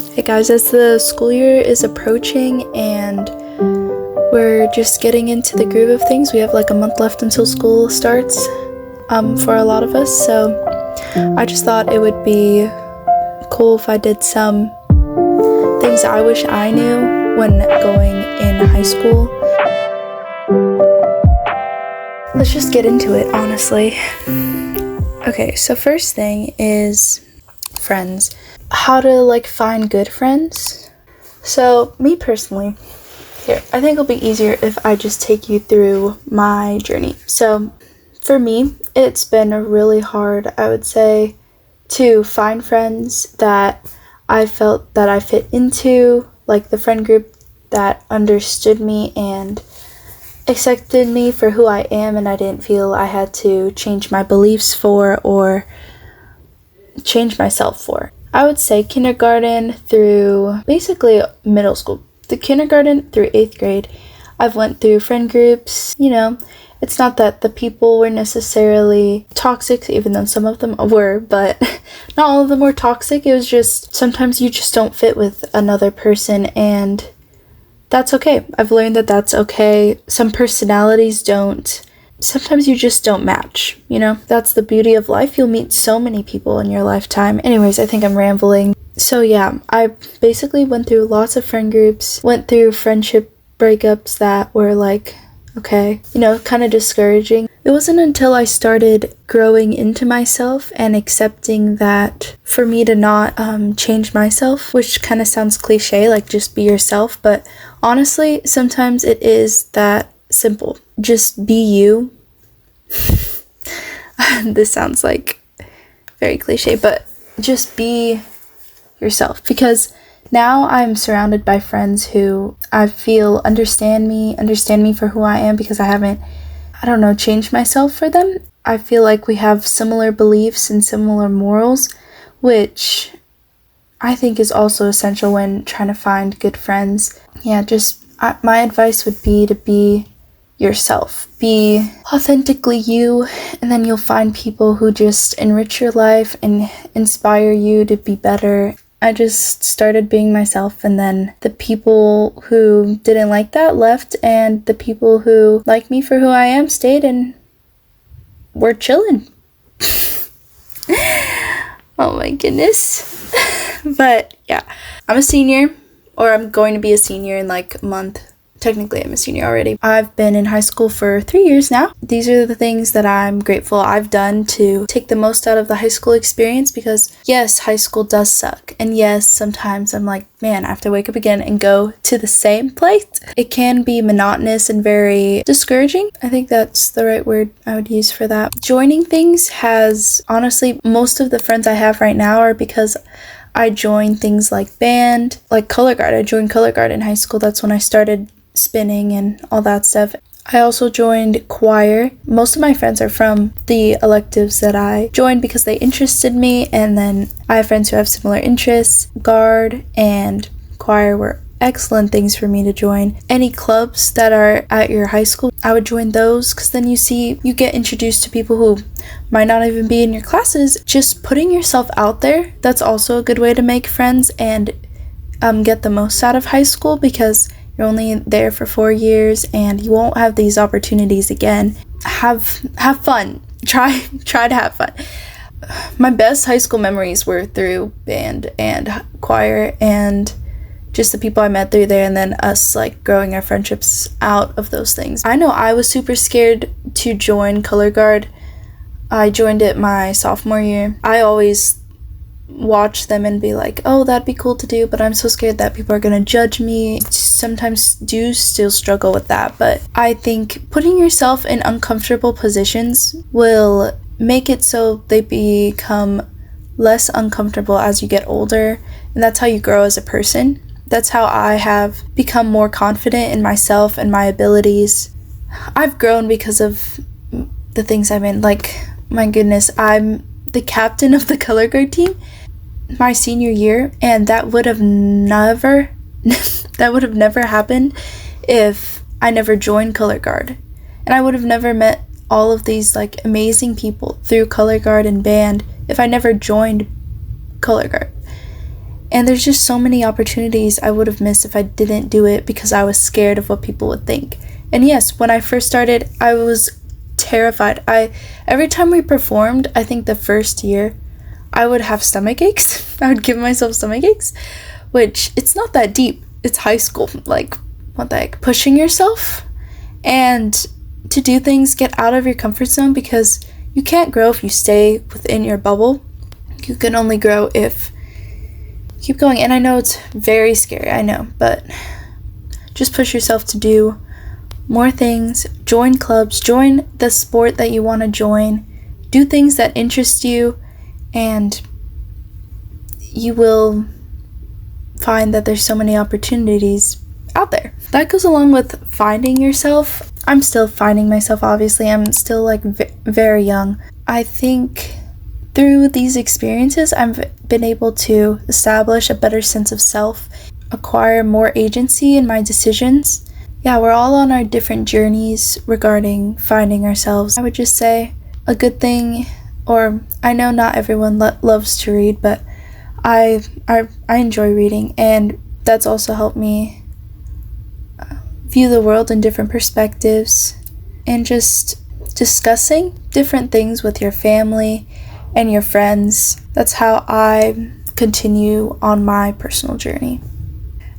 Hey guys, as the school year is approaching and we're just getting into the groove of things, we have like a month left until school starts for a lot of us, so I just thought it would be cool if I did some things I wish I knew when going in high school. Let's just get into it, honestly. Okay, so first thing is friends. How to find good friends. So me personally, here, I think it'll be easier if I just take you through my journey. So for me, it's been really hard, I would say, to find friends that I felt that I fit into, like the friend group that understood me and accepted me for who I am, and I didn't feel I had to change my beliefs for or change myself for. I would say kindergarten through basically middle school. The kindergarten through 8th grade, I've went through friend groups. It's not that the people were necessarily toxic, even though some of them were, but not all of them were toxic. It was just sometimes you just don't fit with another person, and that's okay. I've learned that that's okay. Some personalities sometimes you just don't match, That's the beauty of life. You'll meet so many people in your lifetime. Anyways, I think I'm rambling. So yeah, I basically went through lots of friend groups, went through friendship breakups that were kind of discouraging. It wasn't until I started growing into myself and accepting that for me to not change myself, which kind of sounds cliche, like just be yourself, but honestly, sometimes it is that simple. Just be you. This sounds like very cliche, but just be yourself, because now I'm surrounded by friends who I feel understand me for who I am, because I haven't, changed myself for them. I feel like we have similar beliefs and similar morals, which I think is also essential when trying to find good friends. Yeah, my advice would be to be yourself. Be authentically you, and then you'll find people who just enrich your life and inspire you to be better. I just started being myself, and then the people who didn't like that left, and the people who like me for who I am stayed, and we're chilling. Oh my goodness. But yeah, I'm a senior, or I'm going to be a senior in a month. Technically, I'm a senior already. I've been in high school for 3 years now. These are the things that I'm grateful I've done to take the most out of the high school experience, because yes, high school does suck. And yes, sometimes I'm like, man, I have to wake up again and go to the same place. It can be monotonous and very discouraging. I think that's the right word I would use for that. Joining things has, honestly, most of the friends I have right now are because I joined things like band, like color guard. I joined color guard in high school. That's when I started spinning and all that stuff. I also joined choir. Most of my friends are from the electives that I joined because they interested me, and then I have friends who have similar interests. Guard and choir were excellent things for me to join. Any clubs that are at your high school, I would join those, because then you get introduced to people who might not even be in your classes. Just putting yourself out there, that's also a good way to make friends and get the most out of high school, because you're only there for 4 years and you won't have these opportunities again. Have fun. Try to have fun. My best high school memories were through band and choir, and just the people I met through there, and then us growing our friendships out of those things. I know I was super scared to join color guard. I joined it my sophomore year. I always watch them and be like, oh, that'd be cool to do, but I'm so scared that people are gonna judge me. Sometimes do still struggle with that, but I think putting yourself in uncomfortable positions will make it so they become less uncomfortable as you get older, and that's how you grow as a person. That's how I have become more confident in myself and my abilities. I've grown because of the things I'm in. My goodness, I'm the captain of the color guard team my senior year, and that would have never happened if I never joined color guard, and I would have never met all of these amazing people through color guard and band if I never joined color guard. And there's just so many opportunities I would have missed if I didn't do it because I was scared of what people would think. And yes, when I first started, I was terrified. Every time we performed, I think the first year, I would have stomach aches. I would give myself stomach aches, which it's not that deep. It's high school. Like, what the heck? Pushing yourself and to do things, get out of your comfort zone, because you can't grow if you stay within your bubble. You can only grow if you keep going. And I know it's very scary, I know, but just push yourself to do more things, join clubs, join the sport that you want to join, do things that interest you, and you will find that there's so many opportunities out there. That goes along with finding yourself. I'm still finding myself, obviously. I'm still like very young. I think through these experiences, I've been able to establish a better sense of self, acquire more agency in my decisions. Yeah, we're all on our different journeys regarding finding ourselves. I would just say a good thing, or I know not everyone loves to read, but I enjoy reading, and that's also helped me view the world in different perspectives, and just discussing different things with your family and your friends. That's how I continue on my personal journey.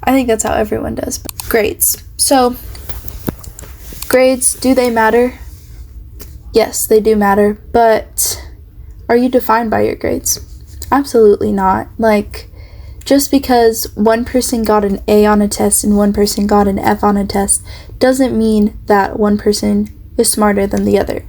I think that's how everyone does. Grades. So, grades, do they matter? Yes, they do matter, but are you defined by your grades? Absolutely not. Like, just because one person got an A on a test and one person got an F on a test doesn't mean that one person is smarter than the other.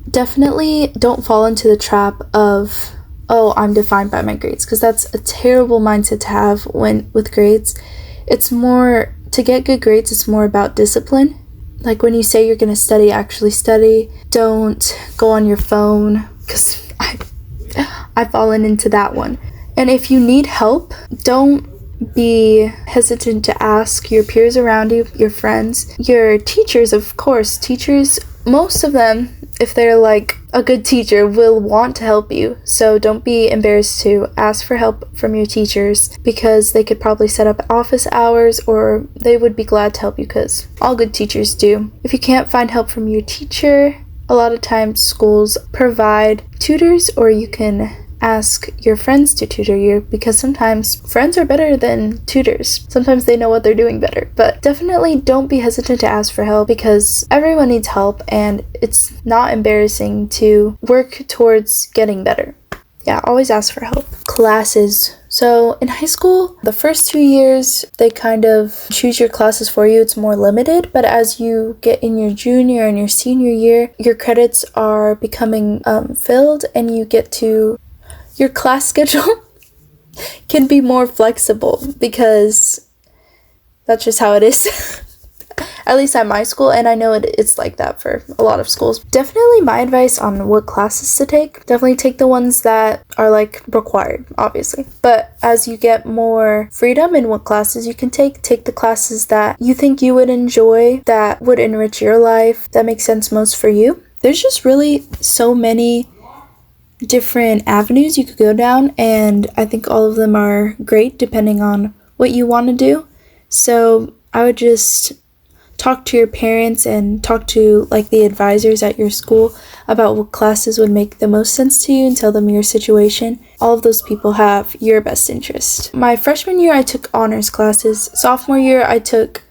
Definitely don't fall into the trap of, oh, I'm defined by my grades, because that's a terrible mindset to have with grades. It's more, to get good grades, it's more about discipline. Like, when you say you're going to study, actually study. Don't go on your phone, because I've fallen into that one. And if you need help, don't be hesitant to ask your peers around you, your friends, your teachers, of course. Teachers, most of them, if they're like a good teacher, will want to help you. So don't be embarrassed to ask for help from your teachers, because they could probably set up office hours, or they would be glad to help you, because all good teachers do. If you can't find help from your teacher, a lot of times schools provide tutors, or you can ask your friends to tutor you, because sometimes friends are better than tutors. Sometimes they know what they're doing better. But definitely don't be hesitant to ask for help, because everyone needs help, and it's not embarrassing to work towards getting better. Yeah, always ask for help. Classes. So in high school, the first 2 years, they kind of choose your classes for you. It's more limited, but as you get in your junior and your senior year, your credits are becoming filled, and you get to, your class schedule can be more flexible, because that's just how it is. At least at my school, and I know it's like that for a lot of schools. Definitely my advice on what classes to take, definitely take the ones that are like required, obviously. But as you get more freedom in what classes you can take the classes that you think you would enjoy, that would enrich your life, that makes sense most for you. There's just really so many different avenues you could go down, and I think all of them are great depending on what you want to do. So I would just talk to your parents and talk to like the advisors at your school about what classes would make the most sense to you, and tell them your situation. All of those people have your best interest. My freshman year, I took honors classes. Sophomore year, I took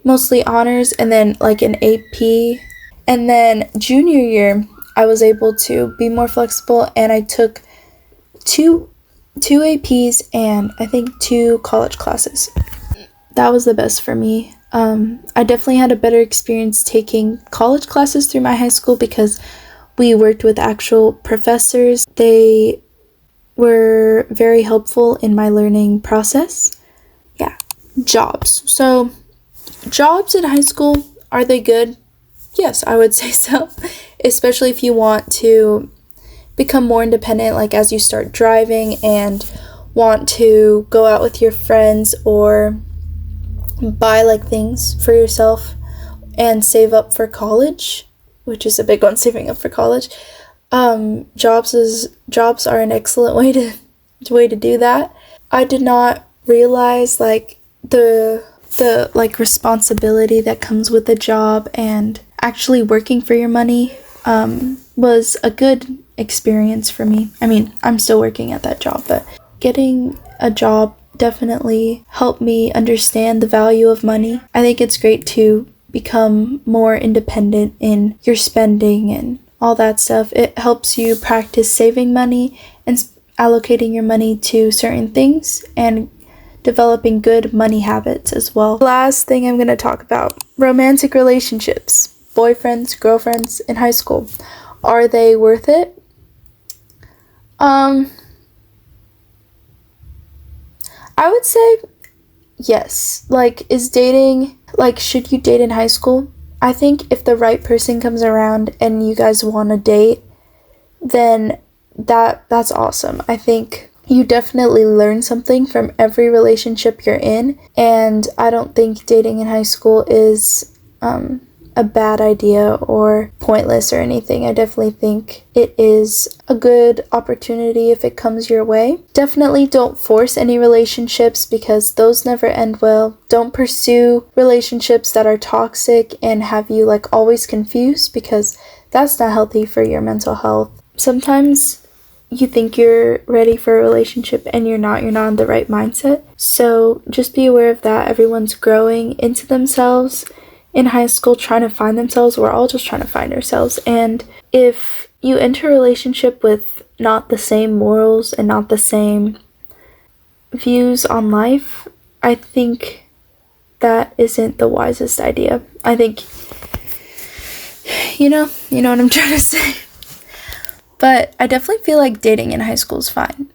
mostly honors and then like an AP. And then junior year, I was able to be more flexible, and I took two APs and I think 2 college classes. That was the best for me. I definitely had a better experience taking college classes through my high school, because we worked with actual professors. They were very helpful in my learning process. Yeah. Jobs. So, jobs in high school, are they good? Yes, I would say so. Especially if you want to become more independent, like as you start driving and want to go out with your friends, or buy like things for yourself and save up for college, which is a big one, saving up for college. Jobs are an excellent way to do that. I did not realize like the like responsibility that comes with a job, and actually working for your money was a good experience for me. I mean, I'm still working at that job, but getting a job definitely helped me understand the value of money. I think it's great to become more independent in your spending and all that stuff. It helps you practice saving money and allocating your money to certain things and developing good money habits as well. Last thing I'm going to talk about, romantic relationships, boyfriends, girlfriends in high school. Are they worth it? I would say yes. Like, should you date in high school? I think if the right person comes around and you guys want to date, then that's awesome. I think you definitely learn something from every relationship you're in, and I don't think dating in high school is a bad idea or pointless or anything. I definitely think it is a good opportunity if it comes your way. Definitely don't force any relationships because those never end well. Don't pursue relationships that are toxic and have you like always confused, because that's not healthy for your mental health. Sometimes you think you're ready for a relationship and you're not in the right mindset. So just be aware of that. Everyone's growing into themselves in high school, trying to find themselves. We're all just trying to find ourselves. And if you enter a relationship with not the same morals and not the same views on life, I think that isn't the wisest idea. I think, you know what I'm trying to say. But I definitely feel like dating in high school is fine.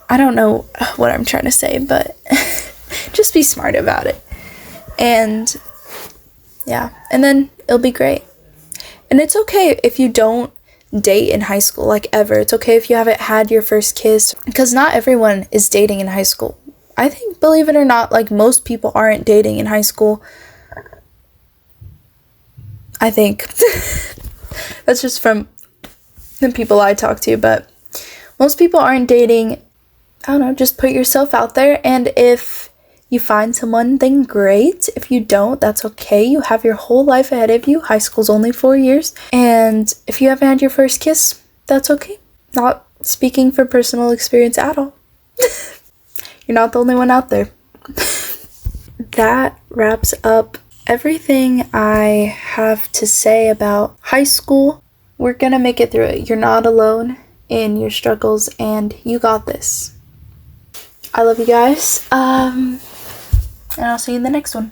I don't know what I'm trying to say, but just be smart about it. And yeah, and then it'll be great. And it's okay if you don't date in high school, like ever. It's okay if you haven't had your first kiss, because not everyone is dating in high school. I think, believe it or not, like most people aren't dating in high school. I think. That's just from the people I talk to, but most people aren't dating. I don't know, just put yourself out there, and if you find someone, then great. If you don't, that's okay. You have your whole life ahead of you. High school's only 4 years. And if you haven't had your first kiss, that's okay. Not speaking for personal experience at all. You're not the only one out there. That wraps up everything I have to say about high school. We're gonna make it through it. You're not alone in your struggles, and you got this. I love you guys. And I'll see you in the next one.